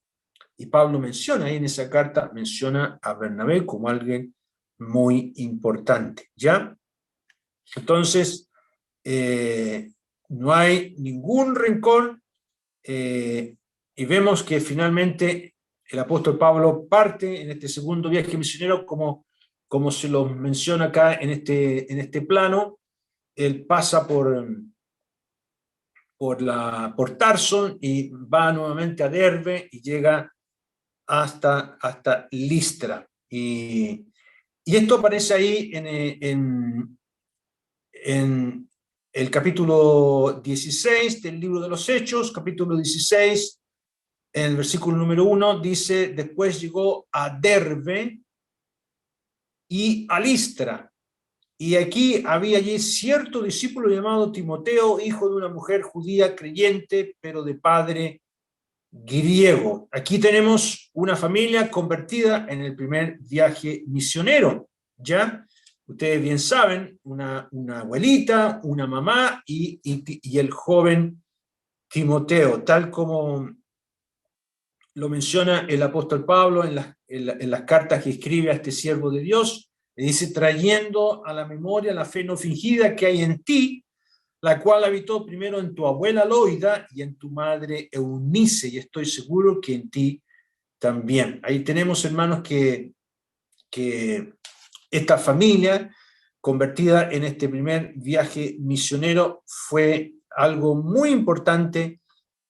A: Y Pablo menciona ahí en esa carta, menciona a Bernabé como alguien muy importante, ¿ya? Entonces, no hay ningún rencor, y vemos que finalmente el apóstol Pablo parte en este segundo viaje misionero, como se lo menciona acá en este plano. Él pasa por Tarso y va nuevamente a Derbe y llega hasta Listra. Y esto aparece ahí en el capítulo 16 del libro de los Hechos, capítulo 16, en el versículo número 1, dice, después llegó a Derbe y a Listra. Y aquí había allí cierto discípulo llamado Timoteo, hijo de una mujer judía creyente, pero de padre griego. Aquí tenemos una familia convertida en el primer viaje misionero, ¿ya? Ustedes bien saben, una abuelita, una mamá y el joven Timoteo, tal como lo menciona el apóstol Pablo en las cartas que escribe a este siervo de Dios. Le dice, trayendo a la memoria la fe no fingida que hay en ti, la cual habitó primero en tu abuela Loida y en tu madre Eunice, y estoy seguro que en ti también. Ahí tenemos, hermanos, que esta familia convertida en este primer viaje misionero fue algo muy importante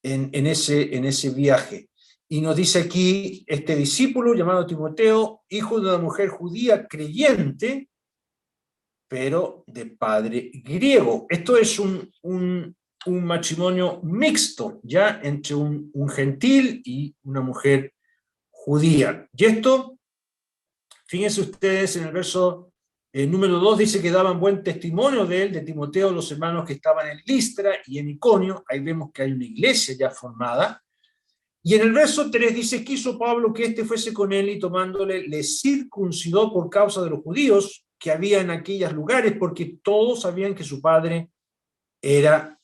A: en ese viaje. Y nos dice aquí, este discípulo llamado Timoteo, hijo de una mujer judía creyente, pero de padre griego. Esto es un matrimonio mixto, ya entre un gentil y una mujer judía. Y esto, fíjense ustedes, en el verso número 2 dice que daban buen testimonio de él, de Timoteo, los hermanos que estaban en Listra y en Iconio. Ahí vemos que hay una iglesia ya formada. Y en el verso 3 dice, quiso Pablo que éste fuese con él y tomándole, le circuncidó por causa de los judíos que había en aquellos lugares, porque todos sabían que su padre era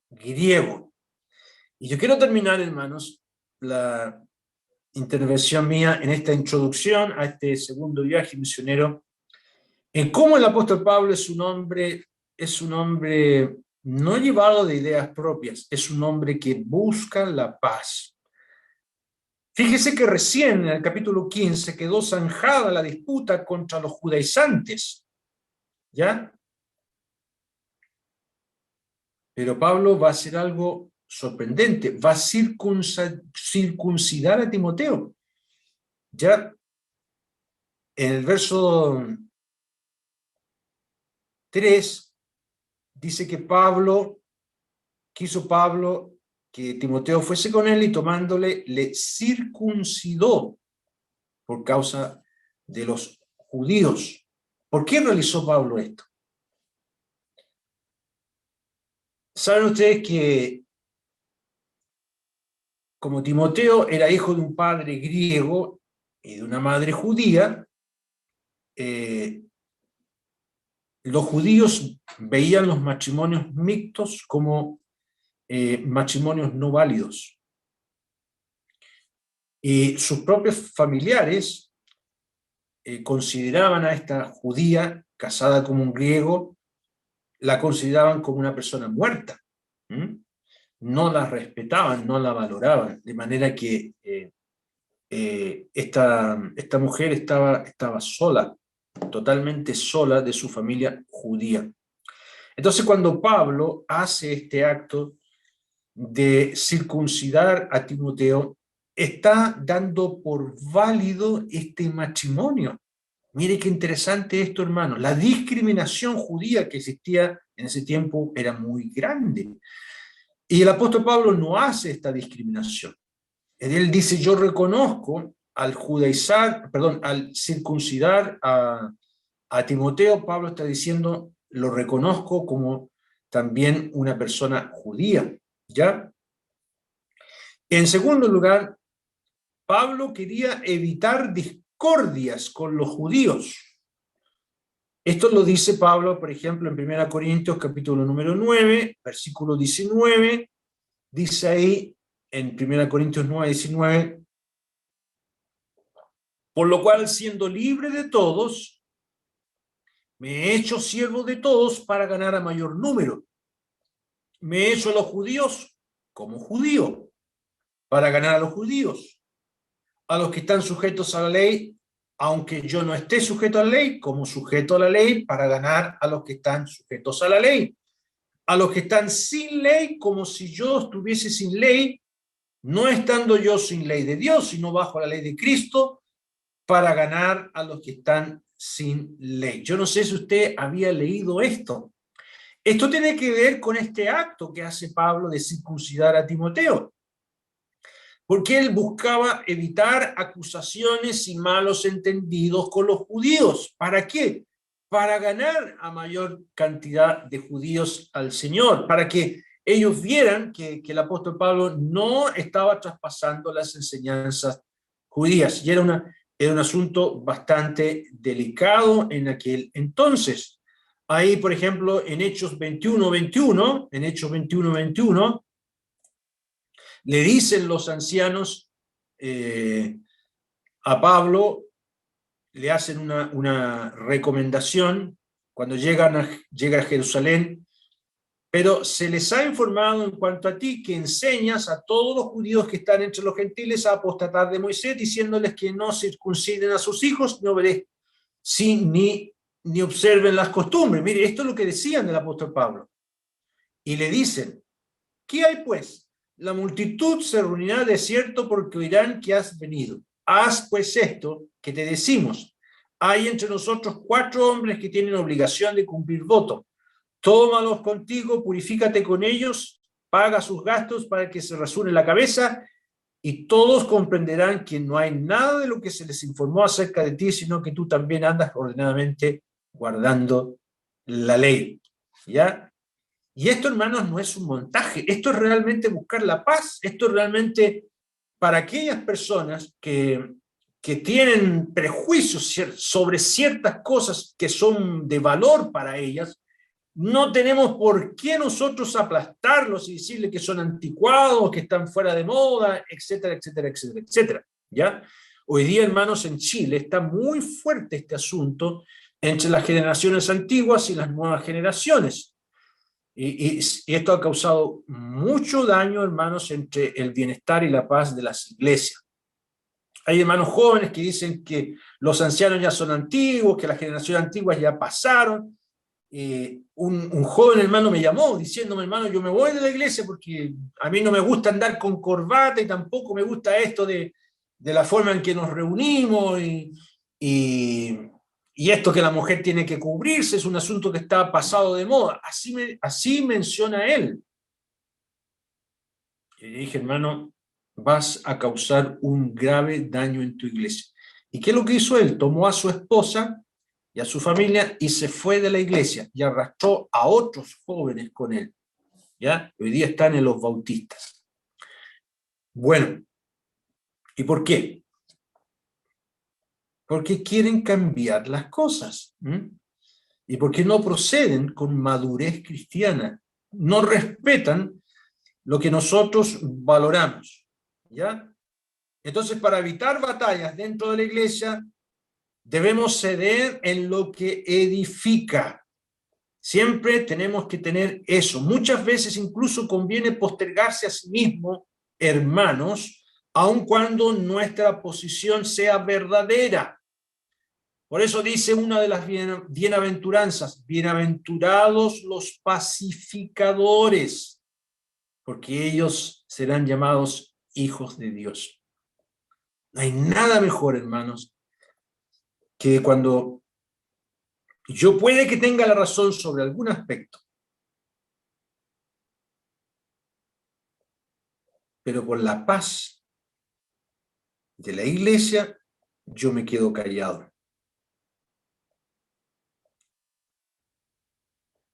A: griego. Y yo quiero terminar, hermanos, la intervención mía en esta introducción a este segundo viaje misionero, en cómo el apóstol Pablo es un hombre no llevado de ideas propias, es un hombre que busca la paz. Fíjese que recién en el capítulo 15 quedó zanjada la disputa contra los judaizantes, ¿ya? Pero Pablo va a hacer algo sorprendente, va a circuncidar a Timoteo. Ya en el verso 3 dice que quiso Pablo que Timoteo fuese con él y tomándole le circuncidó por causa de los judíos. ¿Por qué realizó Pablo esto? Saben ustedes que como Timoteo era hijo de un padre griego y de una madre judía, los judíos veían los matrimonios mixtos como matrimonios no válidos. Y sus propios familiares consideraban a esta judía casada con un griego, la consideraban como una persona muerta. No la respetaban, no la valoraban, de manera que esta mujer estaba sola, totalmente sola de su familia judía. Entonces, cuando Pablo hace este acto de circuncidar a Timoteo, está dando por válido este matrimonio. Mire qué interesante esto, hermano. La discriminación judía que existía en ese tiempo era muy grande. Y el apóstol Pablo no hace esta discriminación. Él dice, yo reconozco al al circuncidar a Timoteo, Pablo está diciendo, lo reconozco como también una persona judía, ¿ya? En segundo lugar, Pablo quería evitar discordias con los judíos. Esto lo dice Pablo, por ejemplo, en 1 Corintios capítulo número 9, versículo 19, dice ahí en 1 Corintios 9, 19, por lo cual, siendo libre de todos, me he hecho siervo de todos para ganar a mayor número. Me he hecho a los judíos como judío, para ganar a los judíos. A los que están sujetos a la ley, aunque yo no esté sujeto a la ley, como sujeto a la ley, para ganar a los que están sujetos a la ley. A los que están sin ley, como si yo estuviese sin ley, no estando yo sin ley de Dios, sino bajo la ley de Cristo, para ganar a los que están sin ley. Yo no sé si usted había leído esto. Esto tiene que ver con este acto que hace Pablo de circuncidar a Timoteo, porque él buscaba evitar acusaciones y malos entendidos con los judíos. ¿Para qué? Para ganar a mayor cantidad de judíos al Señor, para que ellos vieran que el apóstol Pablo no estaba traspasando las enseñanzas judías, y era un asunto bastante delicado en aquel entonces. Ahí, por ejemplo, en Hechos 21:21, le dicen los ancianos a Pablo, le hacen una recomendación cuando llega a Jerusalén, pero se les ha informado en cuanto a ti que enseñas a todos los judíos que están entre los gentiles a apostatar de Moisés, diciéndoles que no circunciden a sus hijos, ni observen las costumbres. Mire, esto es lo que decían del apóstol Pablo. Y le dicen, ¿qué hay pues? La multitud se reunirá de cierto porque oirán que has venido. Haz pues esto que te decimos. Hay entre nosotros 4 hombres que tienen obligación de cumplir voto. Tómalos contigo, purifícate con ellos, paga sus gastos para que se rasure la cabeza, y todos comprenderán que no hay nada de lo que se les informó acerca de ti, sino que tú también andas ordenadamente guardando la ley. ¿Ya? Y esto, hermanos, no es un montaje, esto es realmente buscar la paz, esto es realmente para aquellas personas que tienen prejuicios sobre ciertas cosas que son de valor para ellas. No tenemos por qué nosotros aplastarlos y decirles que son anticuados, que están fuera de moda, etcétera, etcétera, etcétera, etcétera. ¿Ya? Hoy día, hermanos, en Chile está muy fuerte este asunto entre las generaciones antiguas y las nuevas generaciones. Y esto ha causado mucho daño, hermanos, entre el bienestar y la paz de las iglesias. Hay hermanos jóvenes que dicen que los ancianos ya son antiguos, que las generaciones antiguas ya pasaron. Un joven hermano me llamó diciéndome, hermano, yo me voy de la iglesia porque a mí no me gusta andar con corbata y tampoco me gusta esto de la forma en que nos reunimos y esto que la mujer tiene que cubrirse es un asunto que está pasado de moda. Así menciona él. Y le dije, hermano, vas a causar un grave daño en tu iglesia. ¿Y qué es lo que hizo él? Tomó a su esposa y a su familia y se fue de la iglesia y arrastró a otros jóvenes con él. ¿Ya? Hoy día están en los bautistas. Bueno, ¿y por qué? Porque quieren cambiar las cosas. ¿Y porque no proceden con madurez cristiana? No respetan lo que nosotros valoramos. ¿Ya? Entonces, para evitar batallas dentro de la iglesia, debemos ceder en lo que edifica. Siempre tenemos que tener eso. Muchas veces incluso conviene postergarse a sí mismo, hermanos, aun cuando nuestra posición sea verdadera. Por eso dice una de las bienaventuranzas, bienaventurados los pacificadores, porque ellos serán llamados hijos de Dios. No hay nada mejor, hermanos, que cuando yo puede que tenga la razón sobre algún aspecto, pero por la paz de la iglesia, yo me quedo callado.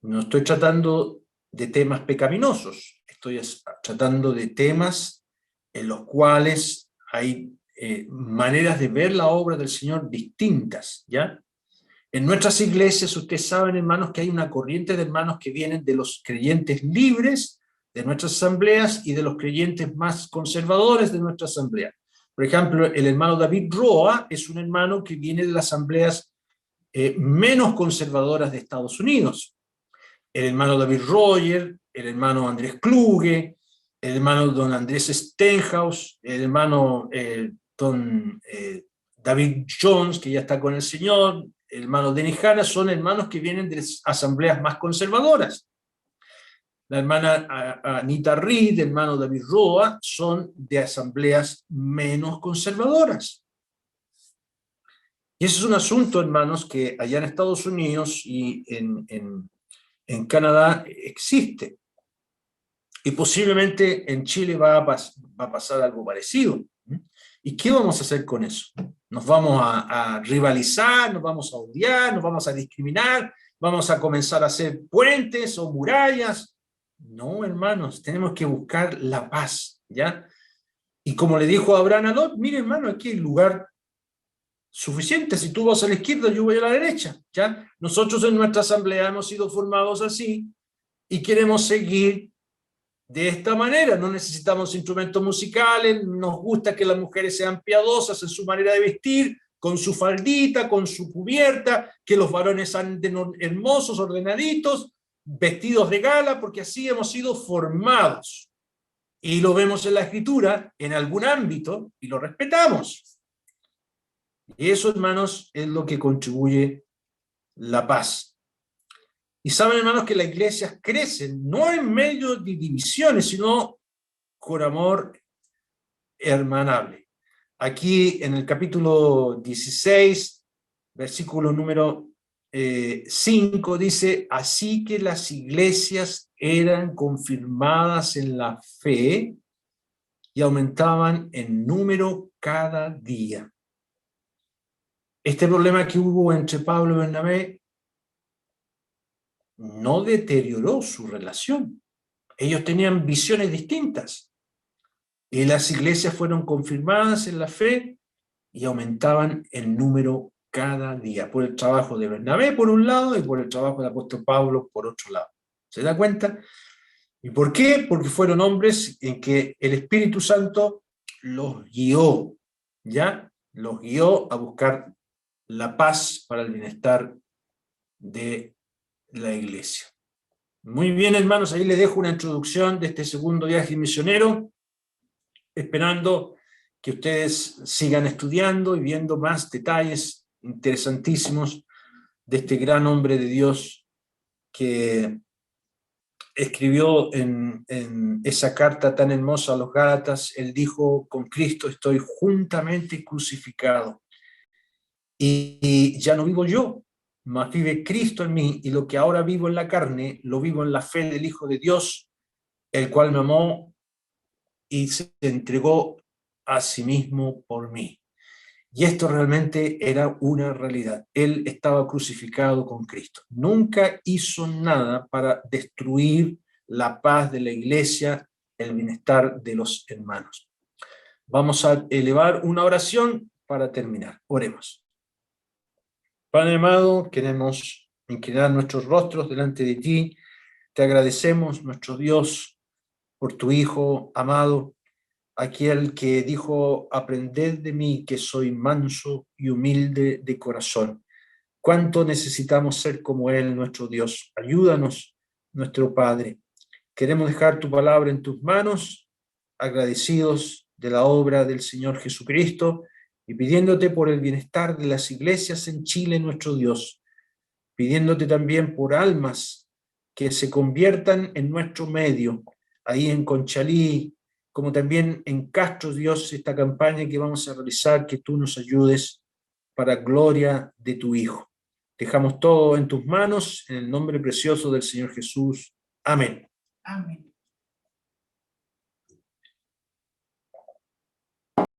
A: No estoy tratando de temas pecaminosos, estoy tratando de temas en los cuales hay maneras de ver la obra del Señor distintas, ¿ya? En nuestras iglesias, ustedes saben, hermanos, que hay una corriente de hermanos que vienen de los creyentes libres de nuestras asambleas y de los creyentes más conservadores de nuestra asamblea. Por ejemplo, el hermano David Roa es un hermano que viene de las asambleas menos conservadoras de Estados Unidos. El hermano David Roger, el hermano Andrés Kluge, el hermano don Andrés Stenhouse, el hermano don David Jones, que ya está con el Señor, el hermano Denny Hanna, son hermanos que vienen de asambleas más conservadoras. La hermana Anita Reed, el hermano David Roa, son de asambleas menos conservadoras. Y ese es un asunto, hermanos, que allá en Estados Unidos y en Canadá existe. Y posiblemente en Chile va a pasar algo parecido. ¿Y qué vamos a hacer con eso? ¿Nos vamos a rivalizar? ¿Nos vamos a odiar? ¿Nos vamos a discriminar? ¿Vamos a comenzar a hacer puentes o murallas? No, hermanos, tenemos que buscar la paz, ¿ya? Y como le dijo Abraham a Lot, mire, hermano, aquí hay lugar suficiente. Si tú vas a la izquierda, yo voy a la derecha, ¿ya? Nosotros en nuestra asamblea hemos sido formados así y queremos seguir de esta manera. No necesitamos instrumentos musicales, nos gusta que las mujeres sean piadosas en su manera de vestir, con su faldita, con su cubierta, que los varones anden hermosos, ordenaditos. vestidos de gala porque así hemos sido formados. Y lo vemos en la Escritura, en algún ámbito, y lo respetamos. Y eso, hermanos, es lo que contribuye la paz. Y saben, hermanos, que las iglesias crecen no en medio de divisiones, sino con amor hermanable. Aquí en el capítulo 16, versículo número 5, dice: así que las iglesias eran confirmadas en la fe y aumentaban en número cada día. Este problema que hubo entre Pablo y Bernabé no deterioró su relación. Ellos tenían visiones distintas y las iglesias fueron confirmadas en la fe y aumentaban en número cada día, por el trabajo de Bernabé por un lado y por el trabajo del apóstol Pablo por otro lado. ¿Se da cuenta? ¿Y por qué? Porque fueron hombres en que el Espíritu Santo los guió, ¿ya? Los guió a buscar la paz para el bienestar de la iglesia. Muy bien, hermanos, ahí les dejo una introducción de este segundo viaje misionero, esperando que ustedes sigan estudiando y viendo más detalles interesantísimos de este gran hombre de Dios que escribió en esa carta tan hermosa a los Gálatas. Él dijo: con Cristo estoy juntamente crucificado, y ya no vivo yo, mas vive Cristo en mí, y lo que ahora vivo en la carne, lo vivo en la fe del Hijo de Dios, el cual me amó y se entregó a sí mismo por mí. Y esto realmente era una realidad. Él estaba crucificado con Cristo. Nunca hizo nada para destruir la paz de la iglesia, el bienestar de los hermanos. Vamos a elevar una oración para terminar. Oremos. Padre amado, queremos inclinar nuestros rostros delante de ti. Te agradecemos, nuestro Dios, por tu Hijo amado, aquel que dijo: aprended de mí, que soy manso y humilde de corazón. ¿Cuánto necesitamos ser como Él, nuestro Dios? Ayúdanos, nuestro Padre. Queremos dejar tu palabra en tus manos, agradecidos de la obra del Señor Jesucristo y pidiéndote por el bienestar de las iglesias en Chile, nuestro Dios, pidiéndote también por almas que se conviertan en nuestro medio, ahí en Conchalí, como también en Castro, Dios, esta campaña que vamos a realizar, que tú nos ayudes para gloria de tu Hijo. Dejamos todo en tus manos, en el nombre precioso del Señor Jesús. Amén.
B: Amén.